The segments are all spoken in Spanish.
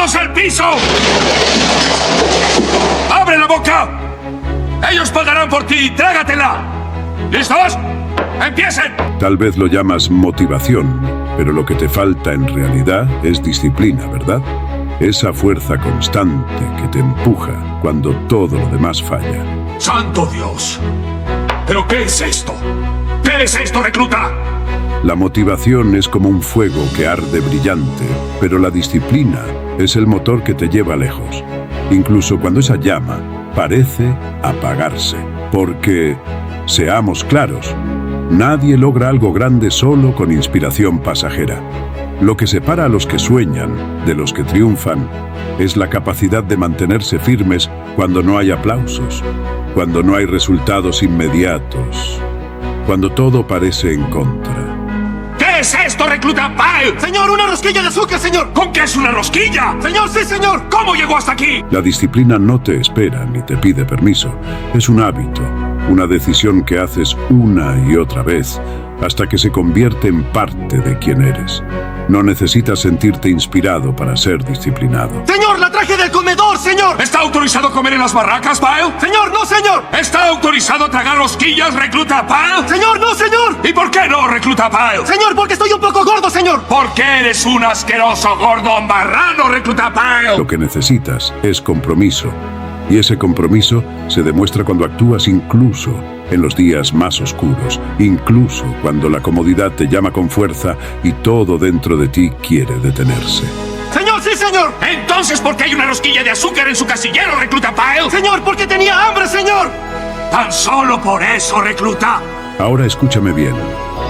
¡Todos al piso! ¡Abre la boca! ¡Ellos pagarán por ti! ¡Trágatela! ¿Listos? ¡Empiecen! Tal vez lo llamas motivación, pero lo que te falta en realidad es disciplina, ¿verdad? Esa fuerza constante que te empuja cuando todo lo demás falla. ¡Santo Dios! ¿Pero qué es esto? ¿Qué es esto, recluta? La motivación es como un fuego que arde brillante, pero la disciplina es el motor que te lleva lejos, incluso cuando esa llama parece apagarse. Porque, seamos claros, nadie logra algo grande solo con inspiración pasajera. Lo que separa a los que sueñan de los que triunfan es la capacidad de mantenerse firmes cuando no hay aplausos, cuando no hay resultados inmediatos, cuando todo parece en contra. ¿Qué es esto, recluta Pyle? ¡Señor, una rosquilla de azúcar, señor! ¿Con qué es una rosquilla? ¡Señor, sí, señor! ¿Cómo llegó hasta aquí? La disciplina no te espera ni te pide permiso. Es un hábito, una decisión que haces una y otra vez hasta que se convierte en parte de quien eres. No necesitas sentirte inspirado para ser disciplinado. ¡Señor, la traje del comedor, señor! ¿Está autorizado comer en las barracas, Pyle? ¡Señor, no, señor! ¿Está autorizado tragar rosquillas, recluta Pyle? ¡Señor, no, señor! ¿Y por qué no, recluta Pyle? ¡Señor, porque estoy un poco gordo, señor! Porque eres un asqueroso gordo marrano, recluta Pyle. Lo que necesitas es compromiso. Y ese compromiso se demuestra cuando actúas incluso en los días más oscuros, incluso cuando la comodidad te llama con fuerza y todo dentro de ti quiere detenerse. ¡Señor, sí, señor! Entonces, ¿por qué hay una rosquilla de azúcar en su casillero, recluta Pyle? ¡Señor, porque tenía hambre, señor! Tan solo por eso, recluta. Ahora escúchame bien,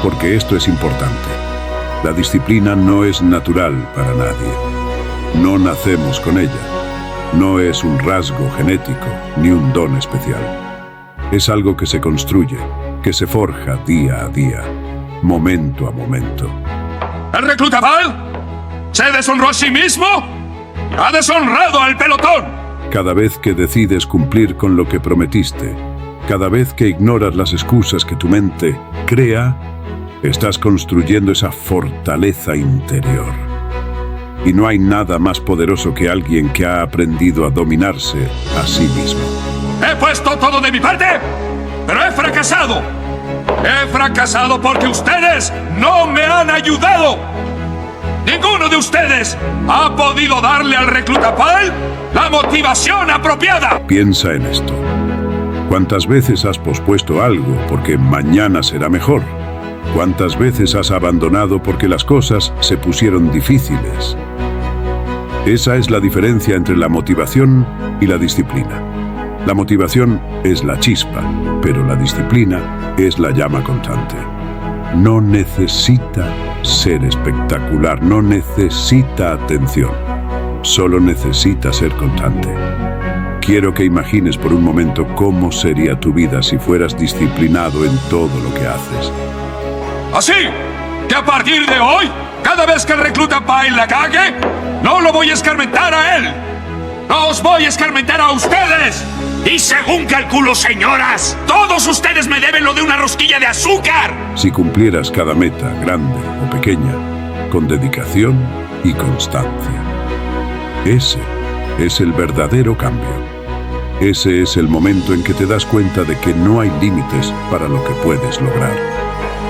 porque esto es importante. La disciplina no es natural para nadie. No nacemos con ella. No es un rasgo genético ni un don especial. Es algo que se construye, que se forja día a día, momento a momento. ¿El recluta Pyle se deshonró a sí mismo y ha deshonrado al pelotón? Cada vez que decides cumplir con lo que prometiste, cada vez que ignoras las excusas que tu mente crea, estás construyendo esa fortaleza interior. Y no hay nada más poderoso que alguien que ha aprendido a dominarse a sí mismo. He puesto todo de mi parte, pero he fracasado. He fracasado porque ustedes no me han ayudado. Ninguno de ustedes ha podido darle al recluta Pyle la motivación apropiada. Piensa en esto. ¿Cuántas veces has pospuesto algo porque mañana será mejor? ¿Cuántas veces has abandonado porque las cosas se pusieron difíciles? Esa es la diferencia entre la motivación y la disciplina. La motivación es la chispa, pero la disciplina es la llama constante. No necesita ser espectacular, no necesita atención, solo necesita ser constante. Quiero que imagines por un momento cómo sería tu vida si fueras disciplinado en todo lo que haces. Así que a partir de hoy, cada vez que el recluta Pyle la cague, no lo voy a escarmentar a él. ¡No os voy a escarmentar a ustedes! Y según calculo, señoras, todos ustedes me deben lo de una rosquilla de azúcar. Si cumplieras cada meta, grande o pequeña, con dedicación y constancia. Ese es el verdadero cambio. Ese es el momento en que te das cuenta de que no hay límites para lo que puedes lograr.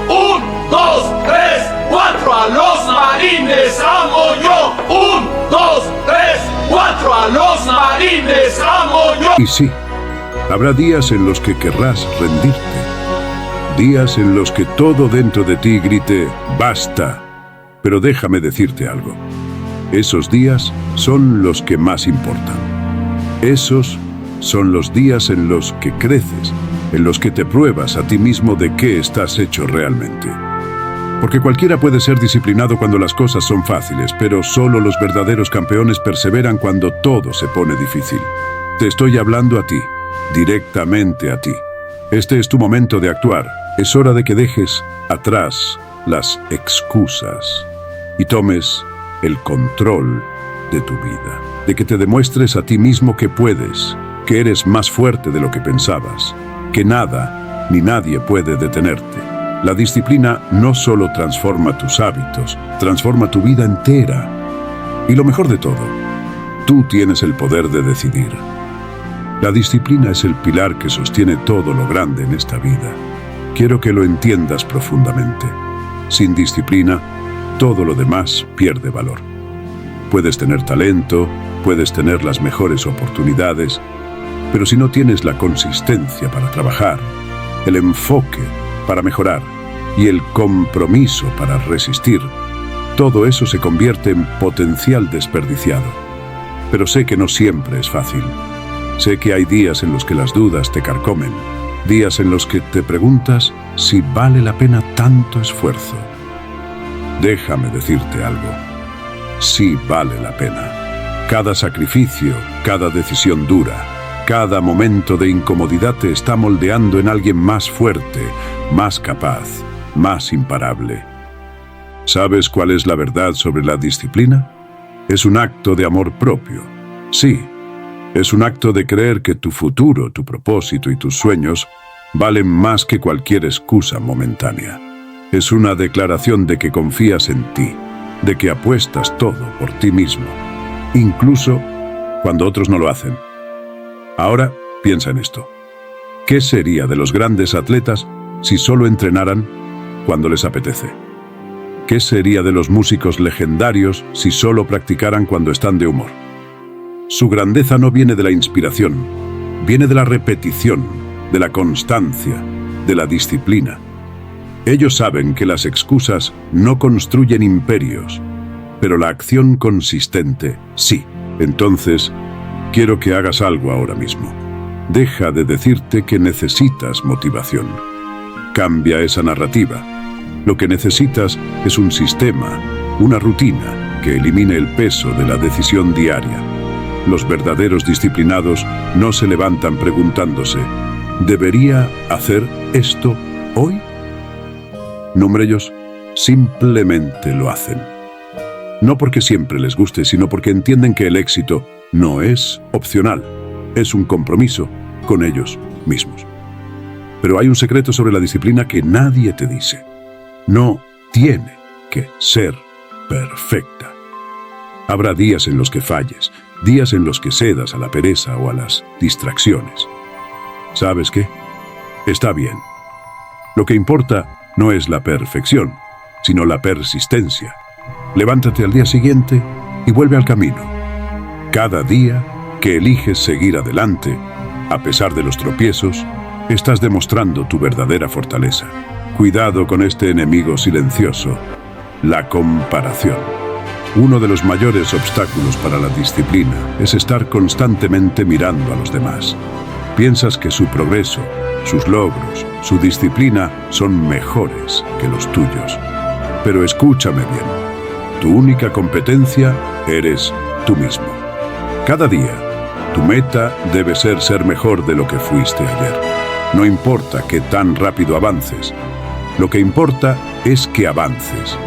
1, 2, 3, 4, a los marines amo yo. 1, 2, 3, 4, a los marines amo yo. Y sí, habrá días en los que querrás rendirte. Días en los que todo dentro de ti grite, ¡basta! Pero déjame decirte algo. Esos días son los que más importan. Esos son los días en los que creces, en los que te pruebas a ti mismo de qué estás hecho realmente. Porque cualquiera puede ser disciplinado cuando las cosas son fáciles, pero solo los verdaderos campeones perseveran cuando todo se pone difícil. Te estoy hablando a ti, directamente a ti. Este es tu momento de actuar. Es hora de que dejes atrás las excusas y tomes el control de tu vida. De que te demuestres a ti mismo que puedes, que eres más fuerte de lo que pensabas, que nada ni nadie puede detenerte. La disciplina no solo transforma tus hábitos, transforma tu vida entera. Y lo mejor de todo, Tú tienes el poder de decidir. La disciplina es el pilar que sostiene todo lo grande en esta vida. Quiero que lo entiendas profundamente. Sin disciplina, todo lo demás pierde valor. Puedes tener talento, puedes tener las mejores oportunidades, pero si no tienes la consistencia para trabajar, el enfoque para mejorar y el compromiso para resistir, todo eso se convierte en potencial desperdiciado. Pero sé que no siempre es fácil. Sé que hay días en los que las dudas te carcomen, días en los que te preguntas si vale la pena tanto esfuerzo. Déjame decirte algo. Sí vale la pena. Cada sacrificio, cada decisión dura, cada momento de incomodidad te está moldeando en alguien más fuerte, más capaz, más imparable. ¿Sabes cuál es la verdad sobre la disciplina? Es un acto de amor propio. Sí, es un acto de creer que tu futuro, tu propósito y tus sueños valen más que cualquier excusa momentánea. Es una declaración de que confías en ti, de que apuestas todo por ti mismo, incluso cuando otros no lo hacen. Ahora, piensa en esto. ¿Qué sería de los grandes atletas si solo entrenaran cuando les apetece? ¿Qué sería de los músicos legendarios si solo practicaran cuando están de humor? Su grandeza no viene de la inspiración, viene de la repetición, de la constancia, de la disciplina. Ellos saben que las excusas no construyen imperios, pero la acción consistente sí. Entonces, quiero que hagas algo ahora mismo. Deja de decirte que necesitas motivación. Cambia esa narrativa. Lo que necesitas es un sistema, una rutina que elimine el peso de la decisión diaria. Los verdaderos disciplinados no se levantan preguntándose, ¿debería hacer esto hoy? No, ellos simplemente lo hacen. No porque siempre les guste, sino porque entienden que el éxito no es opcional, es un compromiso con ellos mismos. Pero hay un secreto sobre la disciplina que nadie te dice. No tiene que ser perfecta. Habrá días en los que falles, días en los que cedas a la pereza o a las distracciones. ¿Sabes qué? Está bien. Lo que importa no es la perfección, sino la persistencia. Levántate al día siguiente y vuelve al camino. Cada día que eliges seguir adelante, a pesar de los tropiezos, estás demostrando tu verdadera fortaleza. Cuidado con este enemigo silencioso, la comparación. Uno de los mayores obstáculos para la disciplina es estar constantemente mirando a los demás. Piensas que su progreso, sus logros, su disciplina son mejores que los tuyos. Pero escúchame bien. Tu única competencia eres tú mismo. Cada día, tu meta debe ser mejor de lo que fuiste ayer. No importa qué tan rápido avances. Lo que importa es que avances.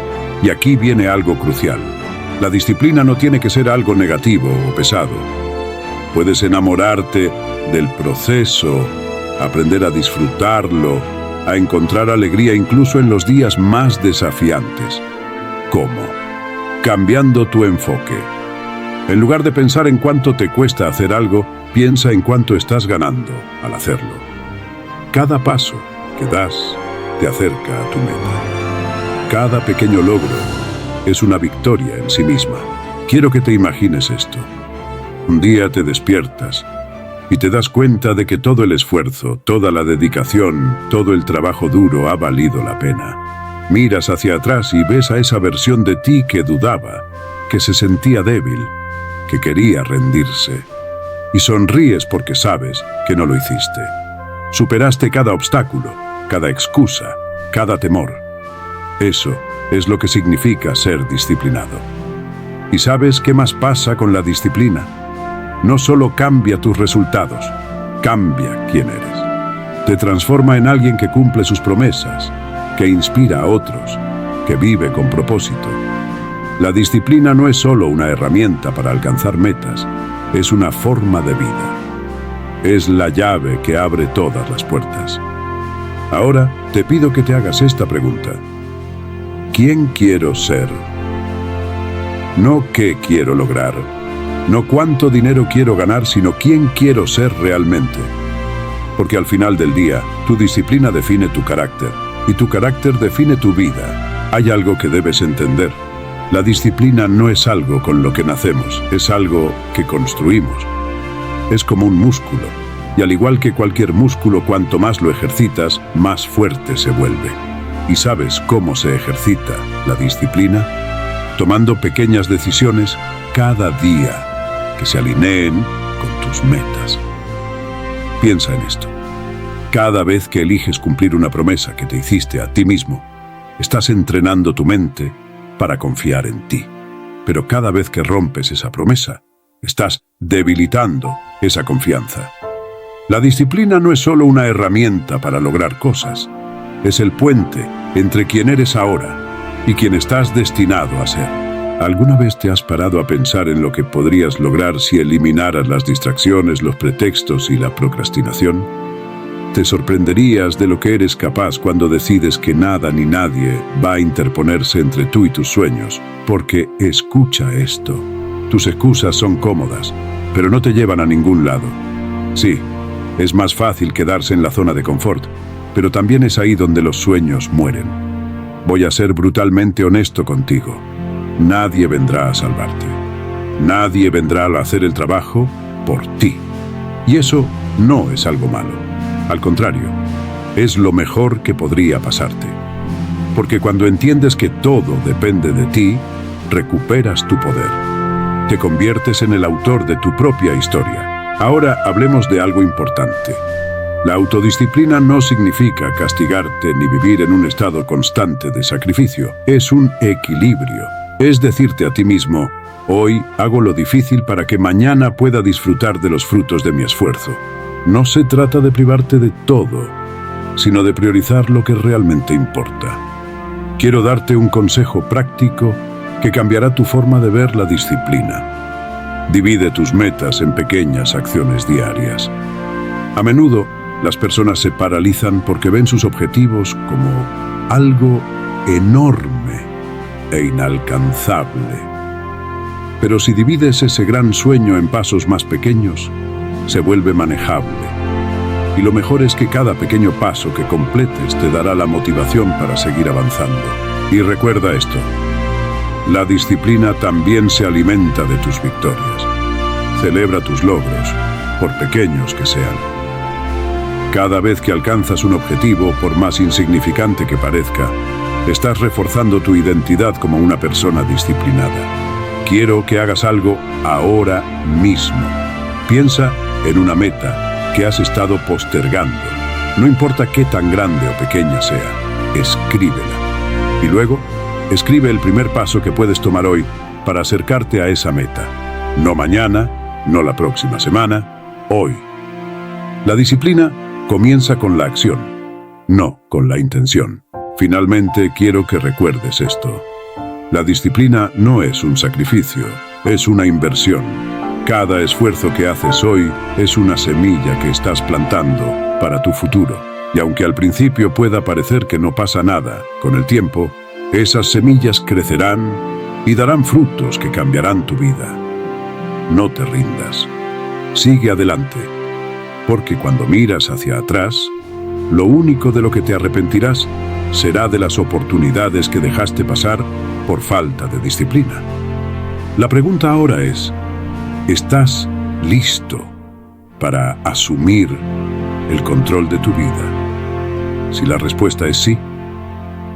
Y aquí viene algo crucial. La disciplina no tiene que ser algo negativo o pesado. Puedes enamorarte del proceso, aprender a disfrutarlo, a encontrar alegría incluso en los días más desafiantes. ¿Cómo? Cambiando tu enfoque. En lugar de pensar en cuánto te cuesta hacer algo, piensa en cuánto estás ganando al hacerlo. Cada paso que das te acerca a tu meta. Cada pequeño logro es una victoria en sí misma. Quiero que te imagines esto. Un día te despiertas y te das cuenta de que todo el esfuerzo, toda la dedicación, todo el trabajo duro ha valido la pena. Miras hacia atrás y ves a esa versión de ti que dudaba, que se sentía débil, que quería rendirse. Y sonríes porque sabes que no lo hiciste. Superaste cada obstáculo, cada excusa, cada temor. Eso es lo que significa ser disciplinado. ¿Y sabes qué más pasa con la disciplina? No solo cambia tus resultados, cambia quién eres. Te transforma en alguien que cumple sus promesas, que inspira a otros, que vive con propósito. La disciplina no es solo una herramienta para alcanzar metas, es una forma de vida. Es la llave que abre todas las puertas. Ahora te pido que te hagas esta pregunta. ¿Quién quiero ser? No qué quiero lograr, No cuánto dinero quiero ganar, sino quién quiero ser realmente. Porque al final del día, tu disciplina define tu carácter, y tu carácter define tu vida. Hay algo que debes entender. La disciplina no es algo con lo que nacemos, es algo que construimos. Es como un músculo, y al igual que cualquier músculo, cuanto más lo ejercitas, más fuerte se vuelve. ¿Y sabes cómo se ejercita la disciplina? Tomando pequeñas decisiones cada día que se alineen con tus metas. Piensa en esto. Cada vez que eliges cumplir una promesa que te hiciste a ti mismo, estás entrenando tu mente para confiar en ti. Pero cada vez que rompes esa promesa, estás debilitando esa confianza. La disciplina no es solo una herramienta para lograr cosas, es el puente entre quien eres ahora y quien estás destinado a ser. ¿Alguna vez te has parado a pensar en lo que podrías lograr si eliminaras las distracciones, los pretextos y la procrastinación? Te sorprenderías de lo que eres capaz cuando decides que nada ni nadie va a interponerse entre tú y tus sueños, porque escucha esto. Tus excusas son cómodas, pero no te llevan a ningún lado. Sí, es más fácil quedarse en la zona de confort, pero también es ahí donde los sueños mueren. Voy a ser brutalmente honesto contigo. Nadie vendrá a salvarte. Nadie vendrá a hacer el trabajo por ti. Y eso no es algo malo. Al contrario, es lo mejor que podría pasarte. Porque cuando entiendes que todo depende de ti, recuperas tu poder. Te conviertes en el autor de tu propia historia. Ahora hablemos de algo importante. La autodisciplina no significa castigarte ni vivir en un estado constante de sacrificio. Es un equilibrio. Es decirte a ti mismo, hoy hago lo difícil para que mañana pueda disfrutar de los frutos de mi esfuerzo. No se trata de privarte de todo, sino de priorizar lo que realmente importa. Quiero darte un consejo práctico que cambiará tu forma de ver la disciplina. Divide tus metas en pequeñas acciones diarias. A menudo, las personas se paralizan porque ven sus objetivos como algo enorme e inalcanzable. Pero si divides ese gran sueño en pasos más pequeños, se vuelve manejable. Y lo mejor es que cada pequeño paso que completes te dará la motivación para seguir avanzando. Y recuerda esto, la disciplina también se alimenta de tus victorias. Celebra tus logros, por pequeños que sean. Cada vez que alcanzas un objetivo, por más insignificante que parezca, estás reforzando tu identidad como una persona disciplinada. Quiero que hagas algo ahora mismo. Piensa en una meta que has estado postergando. No importa qué tan grande o pequeña sea, escríbela. Y luego, escribe el primer paso que puedes tomar hoy para acercarte a esa meta. No mañana, no la próxima semana, hoy. La disciplina comienza con la acción, no con la intención. Finalmente, quiero que recuerdes esto. La disciplina no es un sacrificio, es una inversión. Cada esfuerzo que haces hoy es una semilla que estás plantando para tu futuro. Y aunque al principio pueda parecer que no pasa nada, con el tiempo, esas semillas crecerán y darán frutos que cambiarán tu vida. No te rindas. Sigue adelante, porque cuando miras hacia atrás, lo único de lo que te arrepentirás será de las oportunidades que dejaste pasar por falta de disciplina. La pregunta ahora es, ¿estás listo para asumir el control de tu vida? Si la respuesta es sí,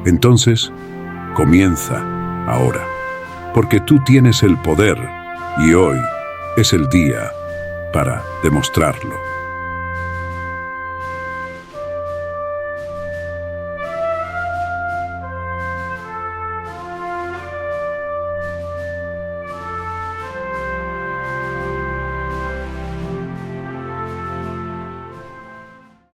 entonces comienza ahora, porque tú tienes el poder y hoy es el día para demostrarlo.